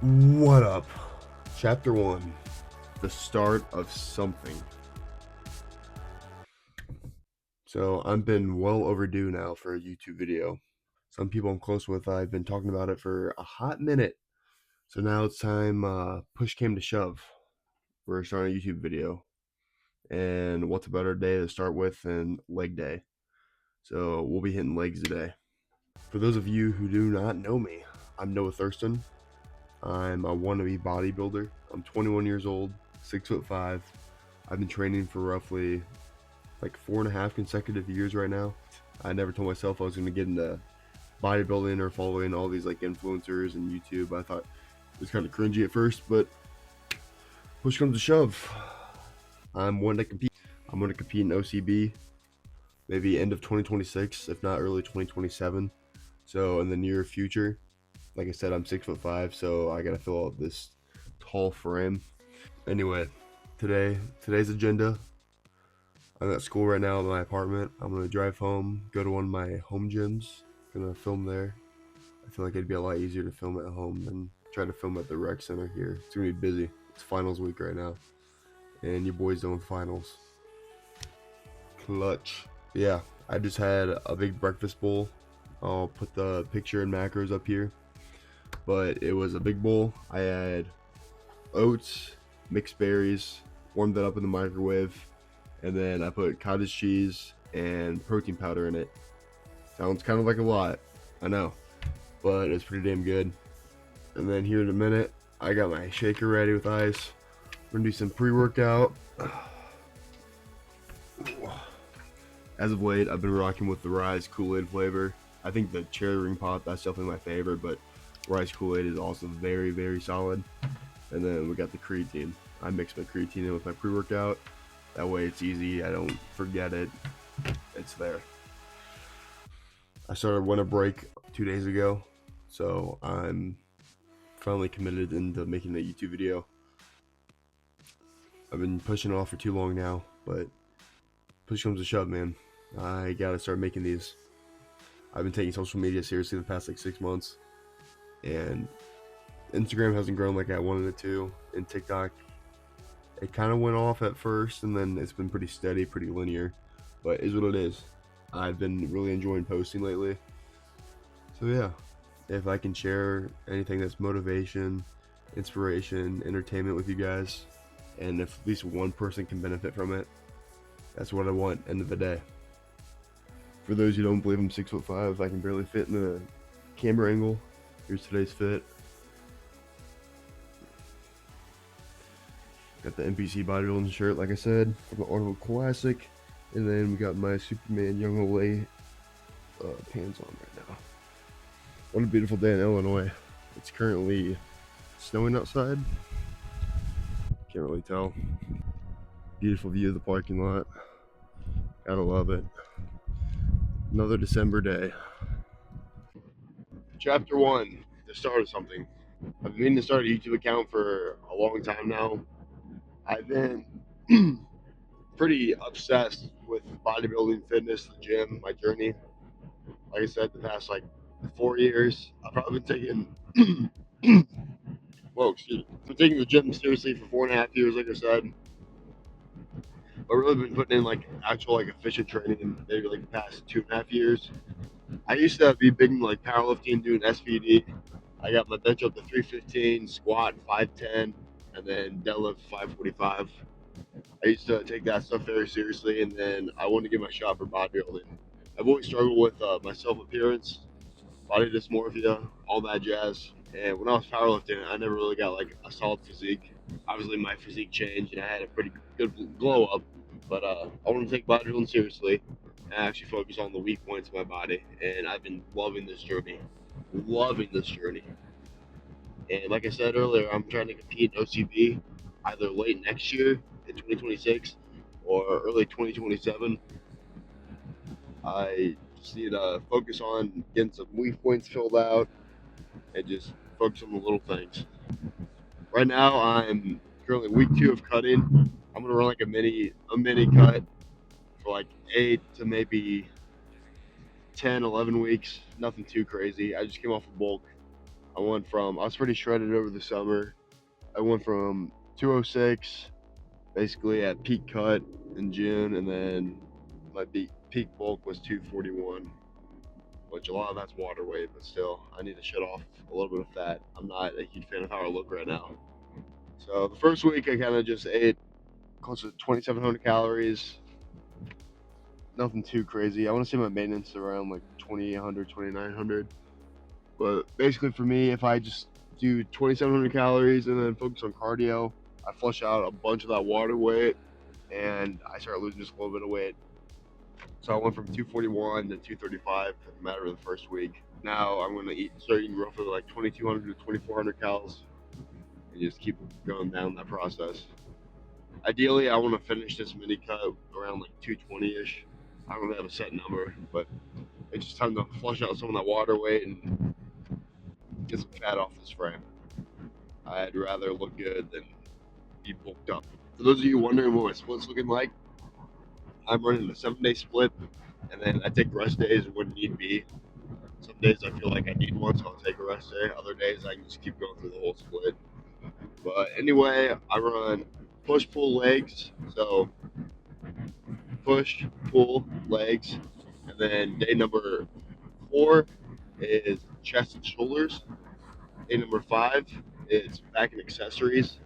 What up? Chapter 1. The start of something. So, I've been well overdue now for a YouTube video. Some people I'm close with, I've been talking about it for a hot minute. So now it's time, push came to shove. We're starting a YouTube video. And what's a better day to start with than leg day? So, we'll be hitting legs today. For those of you who do not know me, I'm Noah Thurston. I'm a wannabe bodybuilder. I'm 21 years old, 6'5". I've been training for roughly like 4.5 consecutive years right now. I never told myself I was going to get into bodybuilding or following all these like influencers and YouTube. I thought it was kind of cringy at first, but push comes to shove. I'm one to compete. I'm going to compete in OCB, maybe end of 2026, if not early 2027. So in the near future, like I said, I'm 6'5", so I gotta fill out this tall frame. Anyway, today's agenda. I'm at school right now in my apartment. I'm gonna drive home, go to one of my home gyms. Gonna film there. I feel like it'd be a lot easier to film at home than try to film at the rec center here. It's gonna be busy. It's finals week right now, and your boy's doing finals. Clutch. Yeah, I just had a big breakfast bowl. I'll put the picture and macros up here. But it was a big bowl. I had oats, mixed berries, warmed that up in the microwave, and then I put cottage cheese and protein powder in it. Sounds kind of like a lot, I know, but it's pretty damn good. And then here in a minute, I got my shaker ready with ice. We're gonna do some pre-workout. As of late, I've been rocking with the Rise Kool-Aid flavor. I think the cherry ring pop, that's definitely my favorite, but Rise Kool-Aid is also very, very solid. And then we got the creatine. I mix my creatine in with my pre-workout. That way it's easy, I don't forget it. It's there. I started winter break 2 days ago, so I'm finally committed into making the YouTube video. I've been pushing it off for too long now, but push comes to shove, man. I gotta start making these. I've been taking social media seriously the past like 6 months, and Instagram hasn't grown like I wanted it to, and TikTok, it kind of went off at first, and then it's been pretty steady, pretty linear, but it is what it is. I've been really enjoying posting lately. So yeah, if I can share anything that's motivation, inspiration, entertainment with you guys, and if at least one person can benefit from it, that's what I want, end of the day. For those who don't believe I'm 6'5", I can barely fit in the camera angle. Here's today's fit. Got the NPC bodybuilding shirt, like I said, from the Arnold Classic. And then we got my Superman Young Olay pants on right now. What a beautiful day in Illinois. It's currently snowing outside. Can't really tell. Beautiful view of the parking lot. Gotta love it. Another December day. Chapter 1, the start of something. I've been meaning to start a YouTube account for a long time now. I've been pretty obsessed with bodybuilding, fitness, the gym, my journey. Like I said, the past like 4 years, I've probably been taking, whoa, excuse me, I've been taking the gym seriously for 4.5 years, like I said. But really been putting in like actual like efficient training maybe like the past 2.5 years. I used to be big in like powerlifting, doing SVD. I got my bench up to 315, squat 510, and then deadlift 545. I used to take that stuff very seriously, and then I wanted to get my shot for bodybuilding. I've always struggled with my self appearance, body dysmorphia, all that jazz. And when I was powerlifting, I never really got like a solid physique. Obviously, my physique changed, and I had a pretty good glow up. But I want to take bodybuilding seriously and actually focus on the weak points of my body. And I've been loving this journey, loving this journey. And like I said earlier, I'm trying to compete in OCB either late next year in 2026 or early 2027. I just need to focus on getting some weak points filled out and just focus on the little things. Right now, I'm currently week 2 of cutting. I'm gonna run like a mini cut for like 8 to maybe 10, 11 weeks. Nothing too crazy. I just came off a bulk. I was pretty shredded over the summer. I went from 206 basically at peak cut in June, and then my peak bulk was 241, which a lot of that's water weight, but still, I need to shed off a little bit of fat. I'm not a huge fan of how I look right now. So the first week, I kind of just ate close to 2,700 calories. Nothing too crazy. I want to say my maintenance is around like 2,800, 2,900. But basically, for me, if I just do 2,700 calories and then focus on cardio, I flush out a bunch of that water weight and I start losing just a little bit of weight. So I went from 241 to 235 in a matter of the first week. Now I'm going to start eating roughly like 2,200 to 2,400 calories and just keep going down that process. Ideally, I want to finish this mini cut around like 220 ish. I don't really have a set number, but it's just time to flush out some of that water weight and get some fat off this frame. I'd rather look good than be bulked up. For those of you wondering what my split's looking like, I'm running a 7-day split, and then I take rest days when need be. Some days I feel like I need one, so I'll take a rest day. Other days I can just keep going through the whole split. But anyway, I run push, pull, legs. So push, pull, legs, and then day number 4 is chest and shoulders. Day number 5 is back and accessories.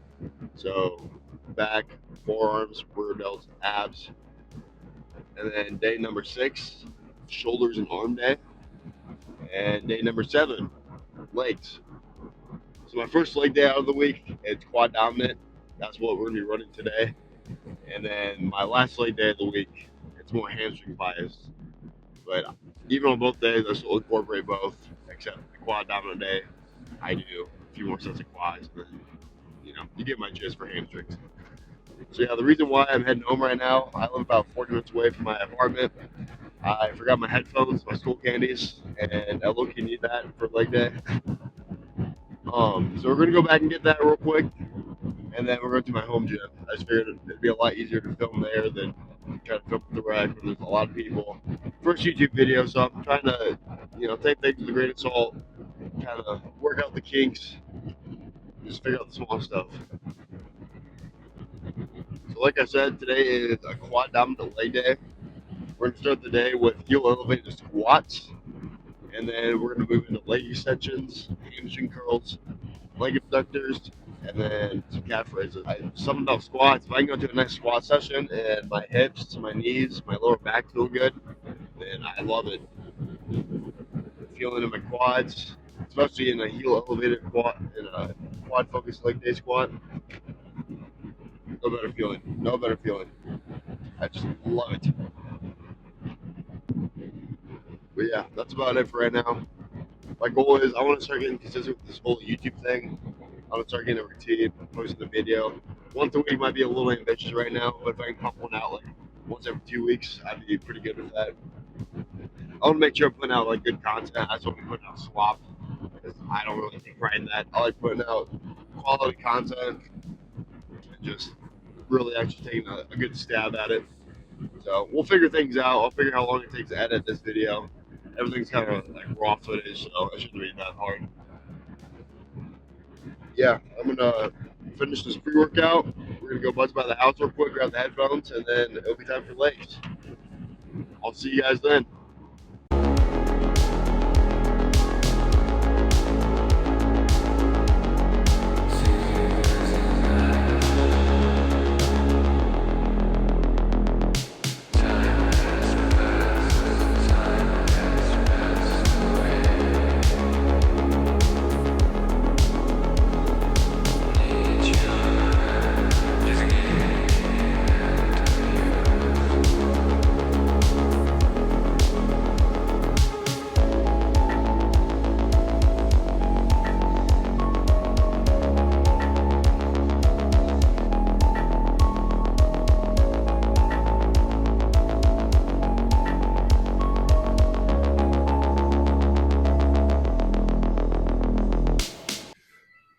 So back, forearms, rear delts, abs. And then day number 6, shoulders and arm day. And day number 7, legs. So my first leg day out of the week, it's quad dominant. That's what we're gonna be running today. And then my last leg day of the week, it's more hamstring biased. But even on both days, I still incorporate both, except the quad dominant day, I do a few more sets of quads. And then, you get my gist for hamstrings. So yeah, the reason why I'm heading home right now, I live about 40 minutes away from my apartment. I forgot my headphones, my school candies, and I look, you need that for leg day. So we're gonna go back and get that real quick, and then we're going to my home gym. I just figured it'd be a lot easier to film there than try to film at the rec when there's a lot of people. First YouTube video, so I'm trying to, take things with a grain of salt, kind of work out the kinks, just figure out the small stuff. So like I said, today is a quad dominant leg day. We're going to start the day with heel elevated squats, and then we're going to move into leg extensions, hamstring curls, leg abductors, and then some calf raises. Something about squats. If I can go to a nice squat session and my hips, my knees, my lower back feel good, then I love it. Feeling in my quads, especially in a heel elevated squat, in a quad focused leg day squat. No better feeling. No better feeling. I just love it. But yeah, that's about it for right now. My goal is I want to start getting consistent with this whole YouTube thing. I want to start getting a routine, posting the video. Once a week might be a little ambitious right now, but if I can pump one out like once every 2 weeks, I'd be pretty good with that. I want to make sure I'm putting out like good content. I just want to be putting out swap because I don't really take pride in that. I like putting out quality content and just really actually taking a good stab at it. So we'll figure things out. I'll figure how long it takes to edit this video. Everything's kind of like raw footage, so it shouldn't be that hard. Yeah, I'm gonna finish this pre-workout. We're gonna go buzz by the house real quick, grab the headphones, and then it'll be time for legs. I'll see you guys then.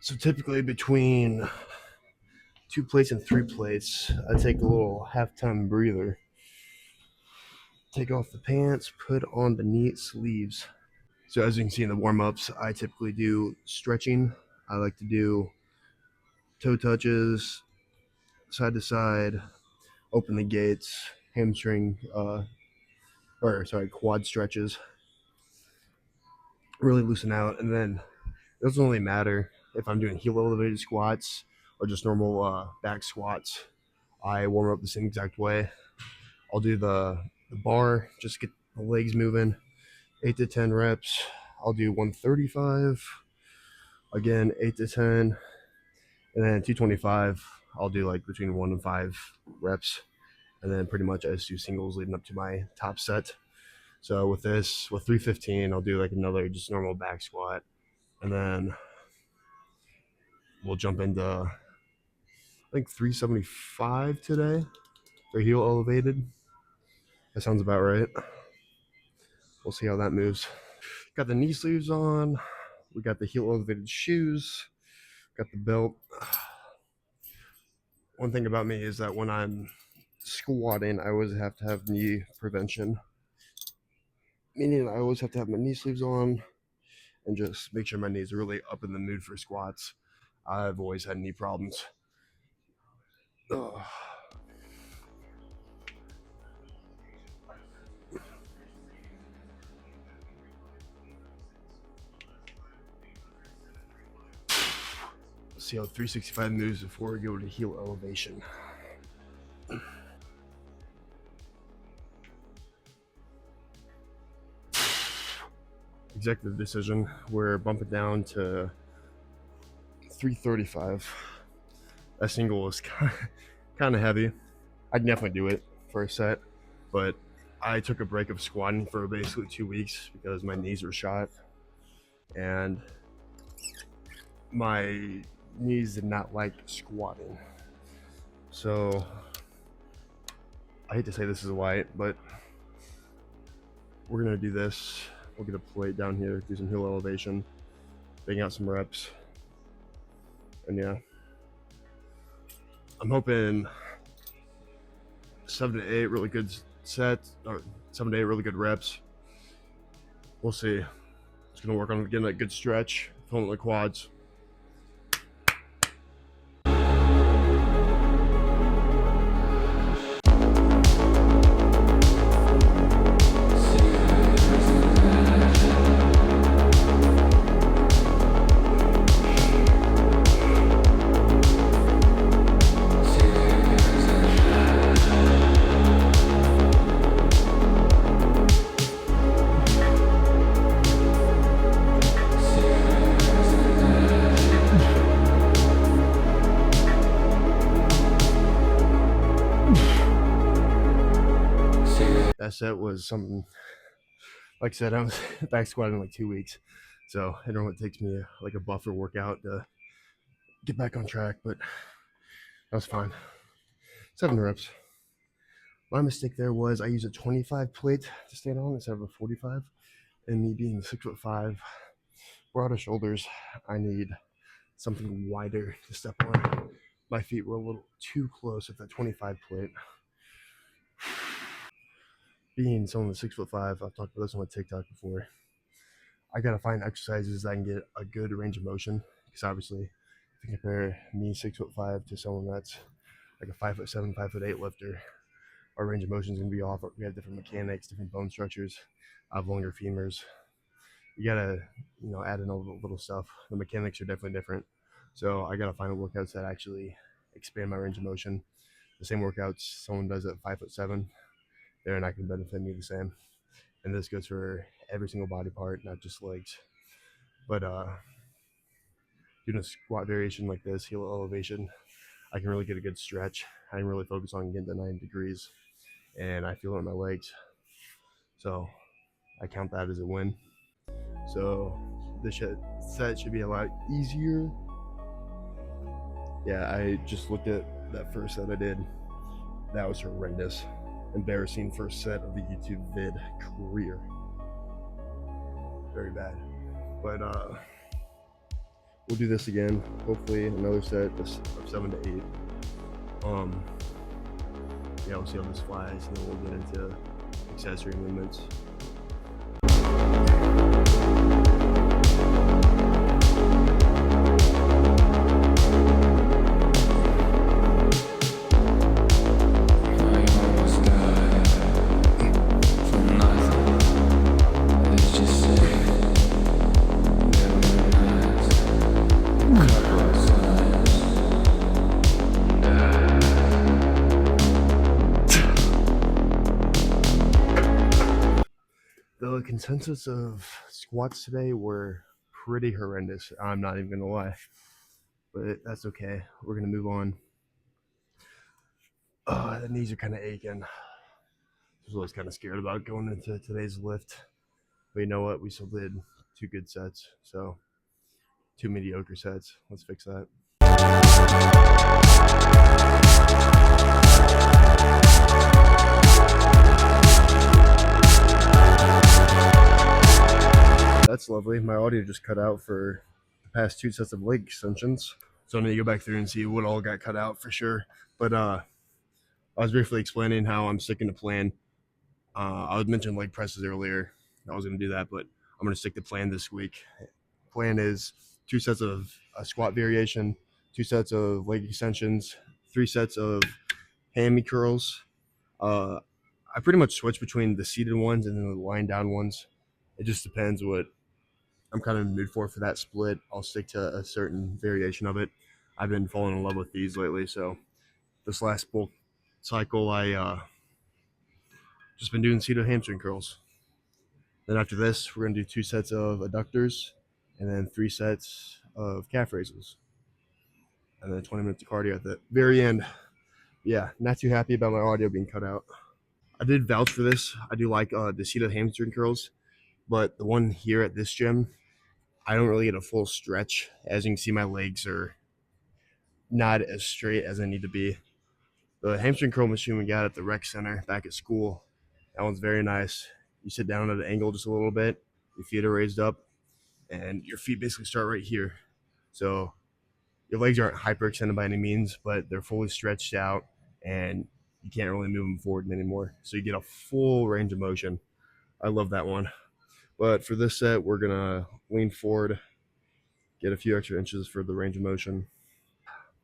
So typically between 2 plates and 3 plates, I take a little halftime breather. Take off the pants, put on the knee sleeves. So as you can see in the warm-ups, I typically do stretching. I like to do toe touches, side to side, open the gates, hamstring, quad stretches, really loosen out. And then it doesn't really matter if I'm doing heel elevated squats or just normal back squats. I warm up the same exact way. I'll do the bar, just get the legs moving, 8 to 10 reps. I'll do 135, again, 8 to 10, and then 225. I'll do like between 1 and 5 reps. And then pretty much I just do singles leading up to my top set. So with 315, I'll do like another just normal back squat. And then we'll jump into, I think, 375 today for heel elevated. That sounds about right. We'll see how that moves. Got the knee sleeves on. We got the heel elevated shoes. Got the belt. One thing about me is that when I'm squatting, I always have to have knee prevention. Meaning I always have to have my knee sleeves on and just make sure my knees are really up in the mood for squats. I've always had knee problems. Ugh. Let's see how 365 moves before we go to heel elevation. Executive decision. We're bumping down to 335. That single was kind of heavy. I'd definitely do it for a set, but I took a break of squatting for basically 2 weeks because my knees were shot and my knees did not like squatting. So I hate to say this is white, but we're gonna do this. We'll get a plate down here, do some heel elevation, bang out some reps, and yeah, I'm hoping 7 to 8 really good sets, or 7 to 8 really good reps. We'll see. Just gonna work on getting a good stretch, filling the quads. That set was something, like I said, I was back squatting in like 2 weeks. So it normally takes me like a buffer workout to get back on track, but that was fine. 7 reps. My mistake there was I used a 25 plate to stand on instead of a 45. And me being 6'5", broader shoulders, I need something wider to step on. My feet were a little too close with that 25 plate. Being someone that's 6'5", I've talked about this on my TikTok before. I gotta find exercises that I can get a good range of motion. Because obviously, if you compare me 6'5" to someone that's like a 5'7", 5'8" lifter, our range of motion is gonna be off. We have different mechanics, different bone structures. I have longer femurs. You gotta, add in all the little stuff. The mechanics are definitely different. So I gotta find workouts that actually expand my range of motion. The same workouts someone does at 5'7", they're not gonna benefit me the same. And this goes for every single body part, not just legs. But doing a squat variation like this, heel elevation, I can really get a good stretch. I can really focus on getting to 90 degrees, and I feel it in my legs. So I count that as a win. So this set should be a lot easier. Yeah, I just looked at that first set I did. That was horrendous. Embarrassing first set of the YouTube vid career. Very bad. But we'll do this again. Hopefully another set of 7 to 8. Yeah, we'll see how this flies, and then we'll get into accessory movements. The consensus of squats today were pretty horrendous. I'm not even gonna lie, but that's okay. We're gonna move on. The knees are kind of aching. I was always kind of scared about going into today's lift, but you know what? We still did 2 good sets, so 2 mediocre sets. Let's fix that. That's lovely. My audio just cut out for the past 2 sets of leg extensions, so I need to go back through and see what all got cut out for sure. But I was briefly explaining how I'm sticking to plan. I was mentioning leg presses earlier. I was going to do that, but I'm going to stick to plan this week. Plan is 2 sets of a squat variation, 2 sets of leg extensions, 3 sets of hammy curls. I pretty much switch between the seated ones and then the lying down ones. It just depends what I'm kind of in the mood for that split. I'll stick to a certain variation of it. I've been falling in love with these lately, so this last bulk cycle, I just been doing seated hamstring curls. Then after this, we're gonna do 2 sets of adductors, and then 3 sets of calf raises, and then 20 minutes of cardio at the very end. Yeah, not too happy about my audio being cut out. I did vouch for this. I do like the seated hamstring curls, but the one here at this gym, I don't really get a full stretch. As you can see, my legs are not as straight as I need to be. The hamstring curl machine we got at the rec center back at school, that one's very nice. You sit down at an angle just a little bit, your feet are raised up, and your feet basically start right here. So your legs aren't hyperextended by any means, but they're fully stretched out, and you can't really move them forward anymore. So you get a full range of motion. I love that one. But for this set, we're gonna lean forward, get a few extra inches for the range of motion.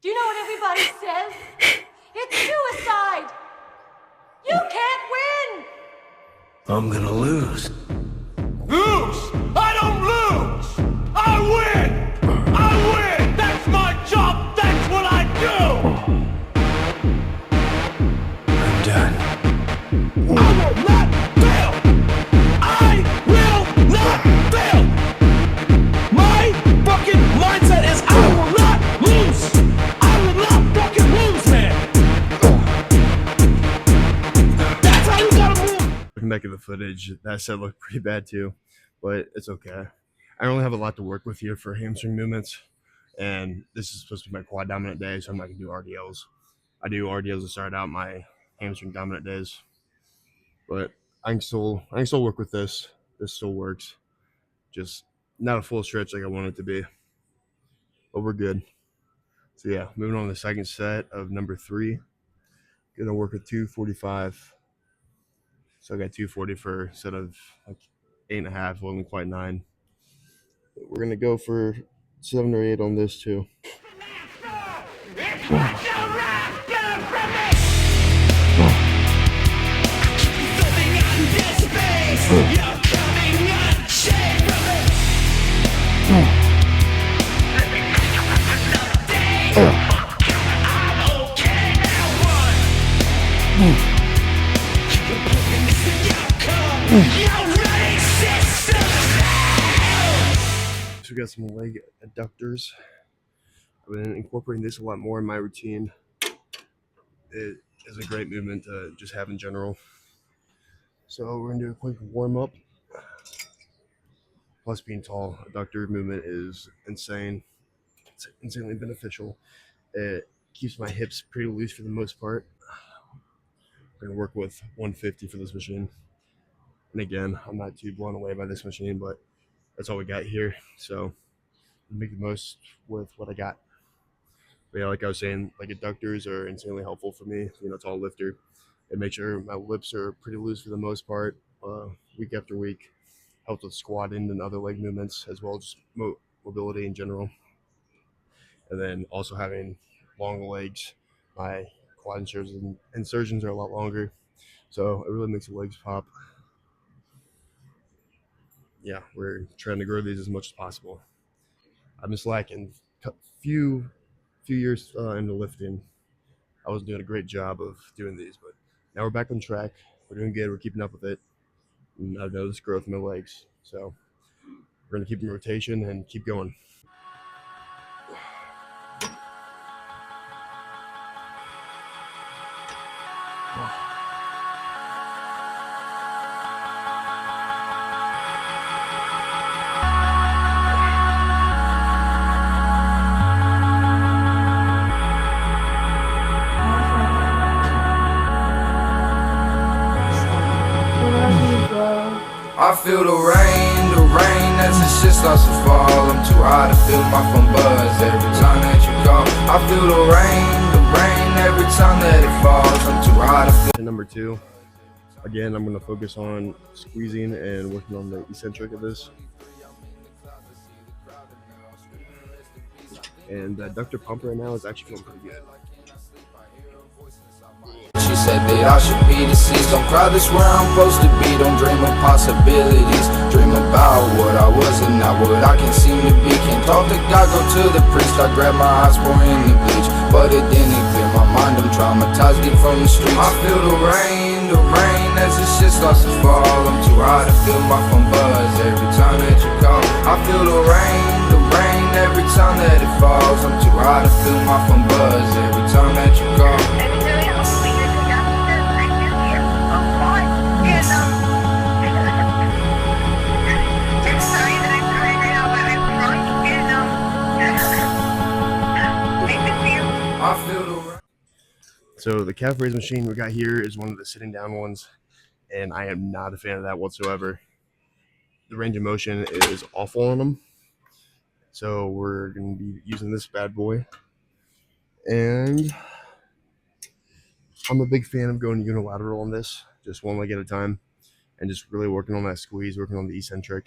Do you know what everybody says? It's suicide! You can't win! I'm gonna lose. Lose? I don't lose! I win! I win! That's my job! That's what I do! I'm done. I will not fail! I will not fail! My fucking mindset is I will not lose! I will not fucking lose, man! That's how you gotta move! Looking back at the footage, that set looked pretty bad too, but it's okay. I don't really have a lot to work with here for hamstring movements, and this is supposed to be my quad dominant day, so I'm not gonna do RDLs. I do RDLs to start out my hamstring dominant days, but I can still work with this. This still works, just not a full stretch like I want it to be, but we're good. So yeah, moving on to the second set of number 3. Gonna work with 245. So I got 240 for a set of like 8.5, wasn't quite 9. But we're gonna go for 7 or 8 on this too. So we got some leg adductors. I've been incorporating this a lot more in my routine. It is a great movement to just have in general. So we're gonna do a quick warm up. Plus, being tall, adductor movement is insane. It's insanely beneficial. It keeps my hips pretty loose for the most part. I'm gonna work with 150 for this machine. And again, I'm not too blown away by this machine, but that's all we got here. So make the most with what I got. But yeah, like I was saying, like adductors are insanely helpful for me. Tall lifter. It makes sure my lips are pretty loose for the most part, week after week. Helps with squatting and other leg movements, as well as mobility in general. And then also having long legs, my quad insertions are a lot longer, so it really makes the legs pop. Yeah, we're trying to grow these as much as possible. I've been slacking few years into lifting, I wasn't doing a great job of doing these, but now we're back on track. We're doing good. We're keeping up with it. And I've noticed growth in my legs, so we're gonna keep in rotation and keep going. I feel the rain as the shit starts to fall. I'm too high to feel my phone buzz every time that you call. I feel the rain every time that it falls. I'm too high to feel. And number two, again, I'm gonna focus on squeezing and working on the eccentric of this. And that Dr. Pump right now is actually feeling pretty good. She said that I should be deceased. Don't cry, this where I'm supposed to be. Don't dream of possibilities. Dream about what I was and not what I can seem to be. Can't talk to God, go to the priest. I grab my eyes, pour in the bleach, but it didn't clear my mind. I'm traumatized, get from the streets. I feel the rain as the shit starts to fall. I'm too high to feel my phone buzz every time that you call. I feel the rain every time that it falls. I'm too high to feel my phone buzz every time that you call. So the calf raise machine we got here is one of the sitting down ones, and I am not a fan of that whatsoever. The range of motion is awful on them. So we're going to be using this bad boy. And I'm a big fan of going unilateral on this, just one leg at a time, and just really working on that squeeze, working on the eccentric.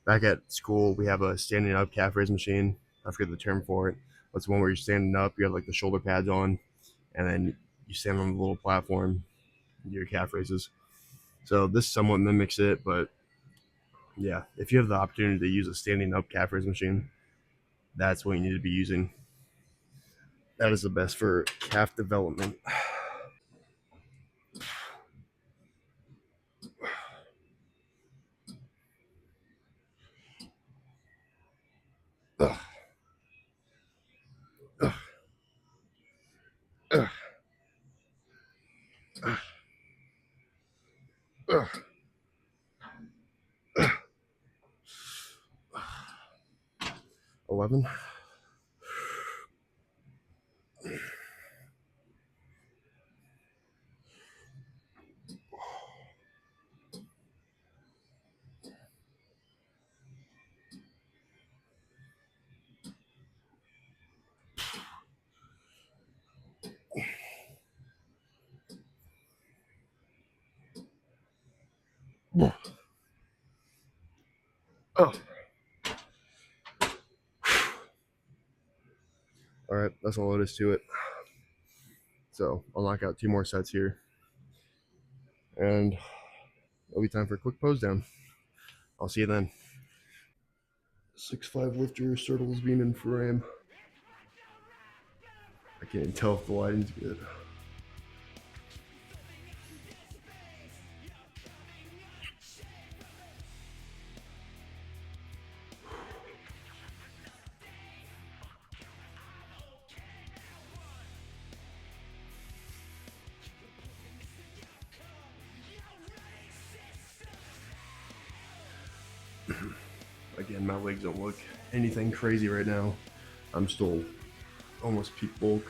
Back at school, we have a standing up calf raise machine. I forget the term for it. That's the one where you're standing up, you have like the shoulder pads on, and then you stand on the little platform, and do your calf raises. So this somewhat mimics it, but yeah, if you have the opportunity to use a standing up calf raise machine, that's what you need to be using. That is the best for calf development. Ugh. Ugh. Ugh. Ugh. Ugh. 11. Oh. All right, that's all it is to it. So I'll knock out 2 more sets here, and it'll be time for a quick pose down. I'll see you then. 6'5" lifter, Turtles being in frame. I can't tell if the lighting's good. Again, my legs don't look anything crazy right now. I'm still almost peak bulk.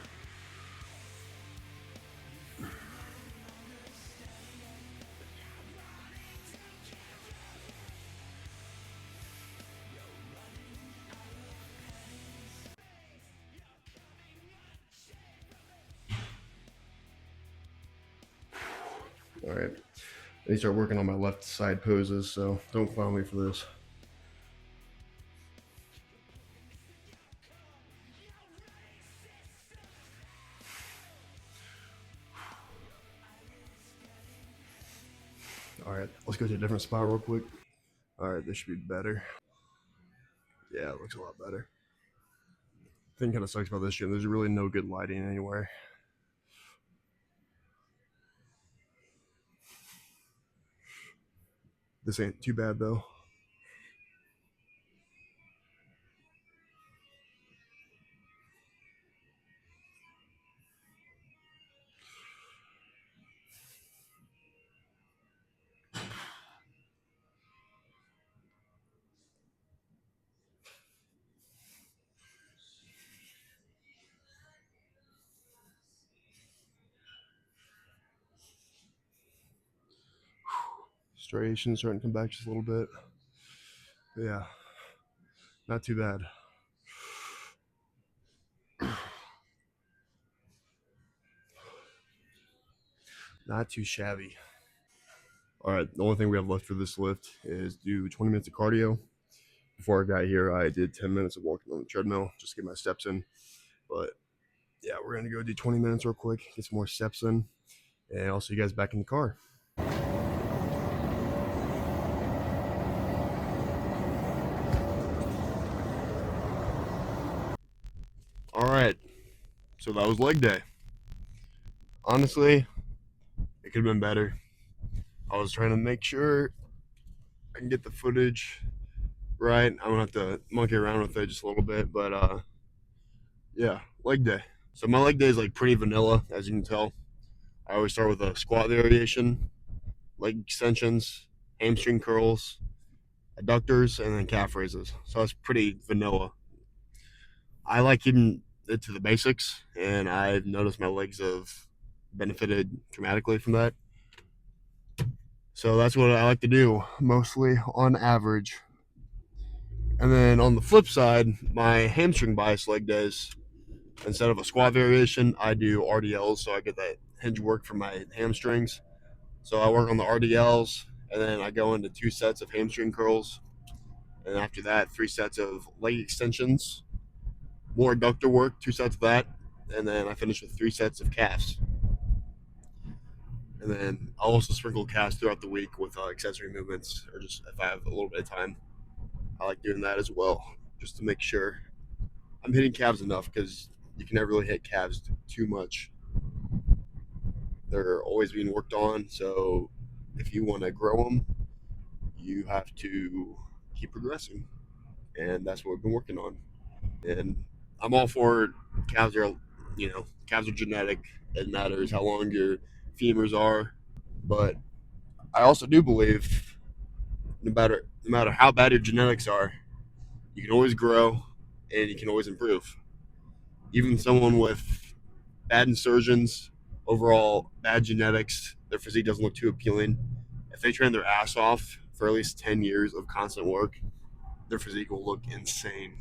All right, I need to start working on my left side poses, so don't clown me for this. All right, let's go to a different spot real quick. All right, this should be better. Yeah, it looks a lot better. thing kind of sucks about this gym. There's really no good lighting anywhere. This ain't too bad though. Striations starting to come back just a little bit. But yeah, not too bad. Not too shabby. All right, the only thing we have left for this lift is do 20 minutes of cardio. Before I got here, I did 10 minutes of walking on the treadmill just to get my steps in. But yeah, we're going to go do 20 minutes real quick, get some more steps in, and I'll see you guys back in the car. All right, so that was leg day. Honestly, it could have been better. I was trying to make sure I can get the footage right. I'm gonna have to monkey around with it just a little bit, but yeah, leg day. So my leg day is like pretty vanilla, as you can tell. I always start with a squat variation, leg extensions, hamstring curls, adductors, and then calf raises. So it's pretty vanilla. I like keeping it to the basics, and I've noticed my legs have benefited dramatically from that. So that's what I like to do, mostly on average. And then on the flip side, my hamstring bias leg days, instead of a squat variation, I do RDLs, so I get that hinge work for my hamstrings. So I work on the RDLs, and then I go into 2 sets of hamstring curls, and after that, 3 sets of leg extensions, more adductor work, 2 sets of that, and then I finish with 3 sets of calves. And then I'll also sprinkle calves throughout the week with accessory movements, or just if I have a little bit of time, I like doing that as well, just to make sure I'm hitting calves enough, because you can never really hit calves too much. They're always being worked on, so if you want to grow them, you have to keep progressing, and that's what we've been working on. And I'm all for calves are, calves are genetic. It matters how long your femurs are, but I also do believe no matter how bad your genetics are, you can always grow and you can always improve. Even someone with bad insertions, overall bad genetics, their physique doesn't look too appealing. If they train their ass off for at least 10 years of constant work, their physique will look insane.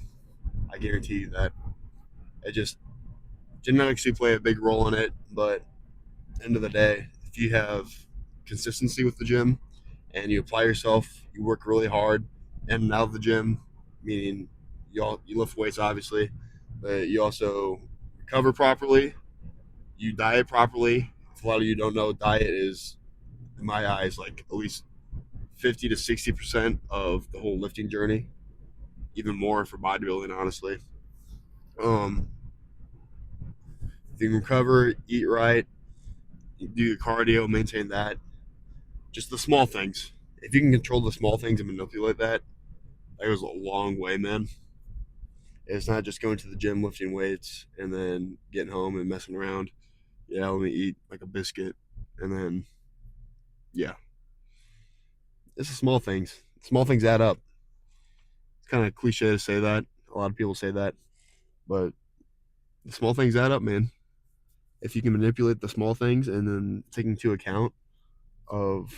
I guarantee you that. It just genetics do play a big role in it, but end of the day, if you have consistency with the gym and you apply yourself, you work really hard in and out of the gym, meaning you lift weights obviously, but you also recover properly, you diet properly. If a lot of you don't know, diet is, in my eyes, like at least 50 to 60% of the whole lifting journey, even more for bodybuilding, honestly. Um, if you can recover, eat right, do your cardio, maintain that. Just the small things. If you can control the small things and manipulate that, that goes a long way, man. It's not just going to the gym, lifting weights, and then getting home and messing around. Yeah, let me eat like a biscuit, and then yeah, it's the small things. Small things add up. It's kind of cliche to say that. A lot of people say that, but the small things add up, man. If you can manipulate the small things and then take into account of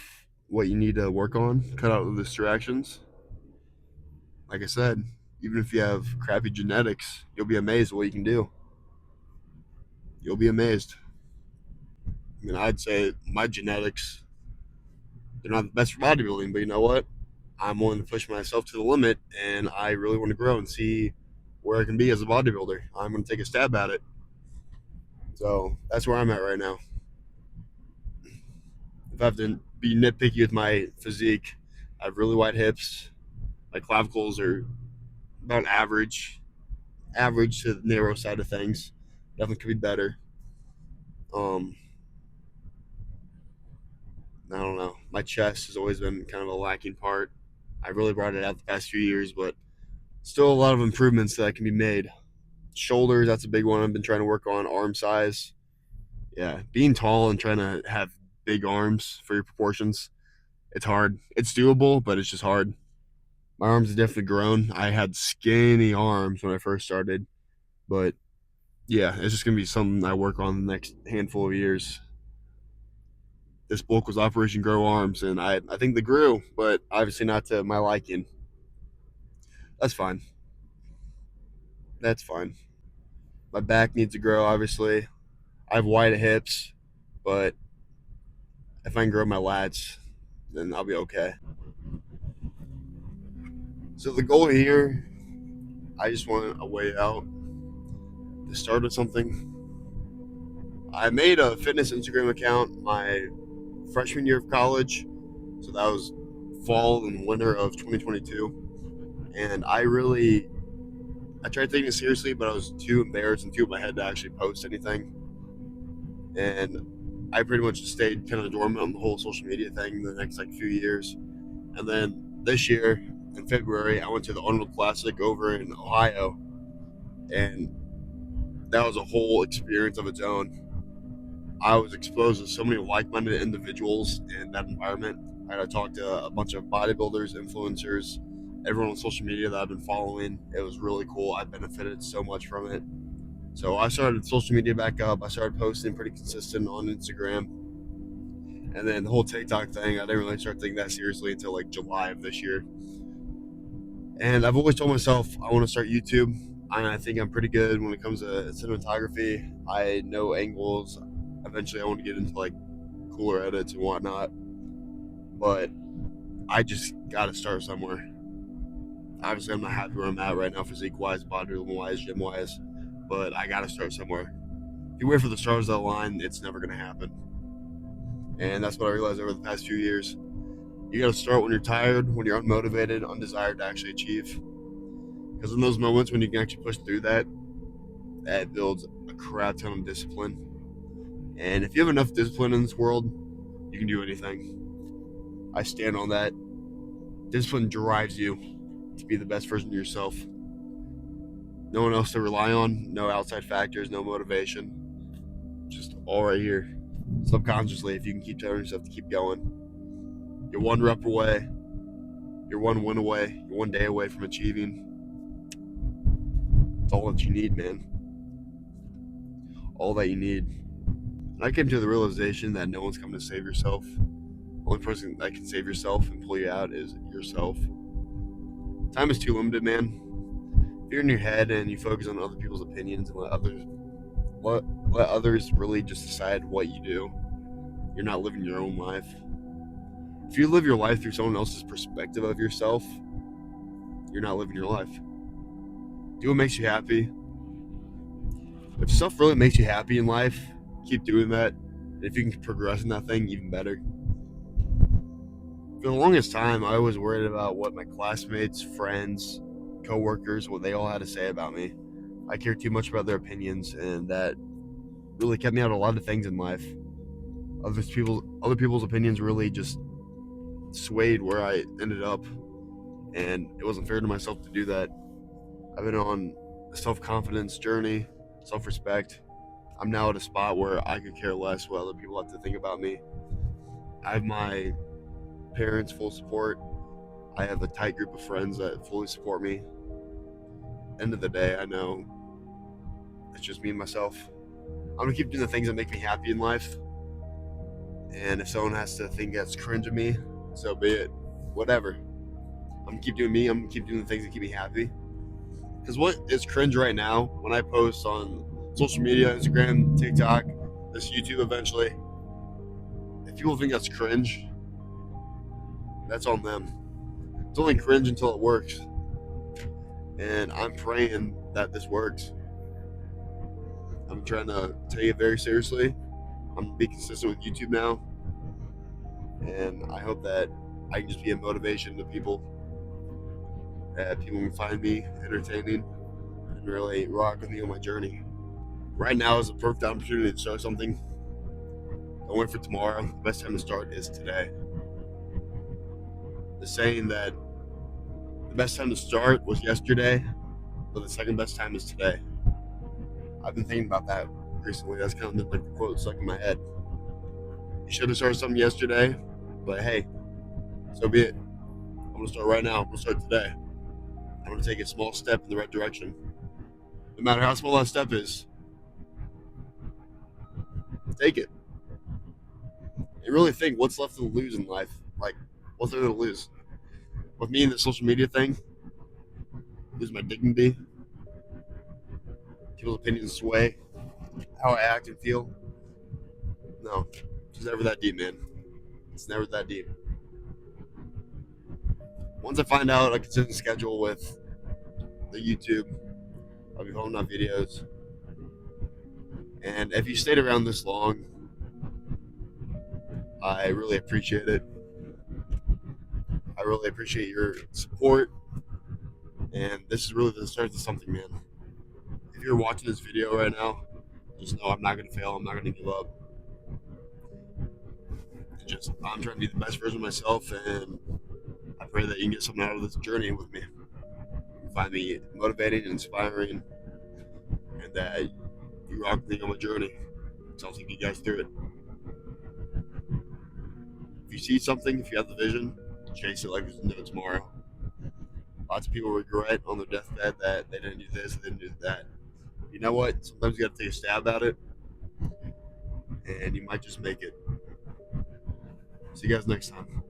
what you need to work on, cut out the distractions. Like I said, even if you have crappy genetics, you'll be amazed at what you can do. You'll be amazed. I mean, I'd say my genetics, they're not the best for bodybuilding, but you know what? I'm willing to push myself to the limit, and I really want to grow and see where I can be as a bodybuilder. I'm going to take a stab at it. So that's where I'm at right now. If I have to be nitpicky with my physique, I have really wide hips. My clavicles are about average. average to the narrow side of things. Definitely could be better. Um, I don't know. My chest has always been kind of a lacking part. I really brought it out the past few years, but still a lot of improvements that can be made. Shoulders, that's a big one I've been trying to work on. Arm size. Yeah, being tall and trying to have big arms for your proportions, it's hard. It's doable, but it's just hard. My arms have definitely grown. I had skinny arms when I first started, but yeah, it's just gonna be something I work on the next handful of years. This bulk was Operation Grow Arms, and I think they grew, but obviously not to my liking. That's fine. That's fine. My back needs to grow, obviously. I have wide hips, but if I can grow my lats, then I'll be okay. So the goal here, I just want a way out to start with something. I made a fitness Instagram account my freshman year of college, so that was fall and winter of 2022, and I tried taking it seriously, but I was too embarrassed and too in my head to actually post anything. And I pretty much just stayed kind of dormant on the whole social media thing the next like few years. And then this year in February, I went to the Arnold Classic over in Ohio, and that was a whole experience of its own. I was exposed to so many like-minded individuals in that environment. I got to talk to a bunch of bodybuilders, influencers, everyone on social media that I've been following. It was really cool. I benefited so much from it. So I started social media back up. I started posting pretty consistent on Instagram. And then the whole TikTok thing, I didn't really start taking that seriously until like July of this year. And I've always told myself I want to start YouTube. I think I'm pretty good when it comes to cinematography. I know angles. Eventually, I want to get into like cooler edits and whatnot. But I just got to start somewhere. Obviously, I'm not happy where I'm at right now, physique wise, bodybuilding wise, gym wise. But I got to start somewhere. If you wait for the stars to align, it's never going to happen. And that's what I realized over the past few years. You got to start when you're tired, when you're unmotivated, undesired to actually achieve. Because in those moments when you can actually push through that, that builds a crap ton of discipline. And if you have enough discipline in this world, you can do anything. I stand on that. Discipline drives you to be the best version of yourself. No one else to rely on, no outside factors, no motivation. Just all right here. Subconsciously, if you can keep telling yourself to keep going. You're one rep away. You're one win away. You're one day away from achieving. It's all that you need, man. All that you need. And I came to the realization that no one's coming to save yourself. The only person that can save yourself and pull you out is yourself. Time is too limited, man. If you're in your head and you focus on other people's opinions and let others really just decide what you do, you're not living your own life. If you live your life through someone else's perspective of yourself, you're not living your life. Do what makes you happy. If stuff really makes you happy in life, keep doing that. And if you can progress in that thing, even better. For the longest time, I was worried about what my classmates, friends, coworkers, what they all had to say about me. I cared too much about their opinions, and that really kept me out of a lot of things in life. Other people's opinions really just swayed where I ended up, and it wasn't fair to myself to do that. I've been on a self-confidence journey, self-respect. I'm now at a spot where I could care less what other people have to think about me. I have my parents' full support. I have a tight group of friends that fully support me. End of the day, I know it's just me and myself. I'm gonna keep doing the things that make me happy in life. And if someone has to think that's cringe of me, so be it. Whatever. I'm gonna keep doing me. I'm gonna keep doing the things that keep me happy. Because what is cringe right now when I post on social media, Instagram, TikTok, this YouTube eventually, if people think that's cringe, that's on them. It's only cringe until it works. And I'm praying that this works. I'm trying to take it very seriously. I'm gonna be consistent with YouTube now. And I hope that I can just be a motivation to people. That people can find me entertaining. and really rock with me on my journey. Right now is a perfect opportunity to start something. Don't wait for tomorrow. The best time to start is today. The saying that the best time to start was yesterday, but the second best time is today. I've been thinking about that recently. That's kind of been like the quote stuck in my head. You should have started something yesterday, but hey, so be it. I'm gonna start right now. I'm gonna start today. I'm gonna take a small step in the right direction. No matter how small that step is, take it. And really think what's left to lose in life. Like, what's there to lose? With me and the social media thing, lose my dignity, people's opinions sway, how I act and feel. No, it's never that deep, man. It's never that deep. Once I find out a consistent schedule with the YouTube, I'll be putting out videos. And if you stayed around this long, I really appreciate it. I really appreciate your support. And this is really the start of something, man. If you're watching this video right now, just know I'm not going to fail. I'm not going to give up. I'm trying to be the best version of myself, and I pray that you can get something out of this journey with me. Find me motivating and inspiring, and that you rock me on my journey. So I'll take you guys through it. If you see something, if you have the vision, chase it like there's no tomorrow. Lots of people regret on their deathbed that they didn't do this, they didn't do that. You know what? Sometimes you got to take a stab at it, and you might just make it. See you guys next time.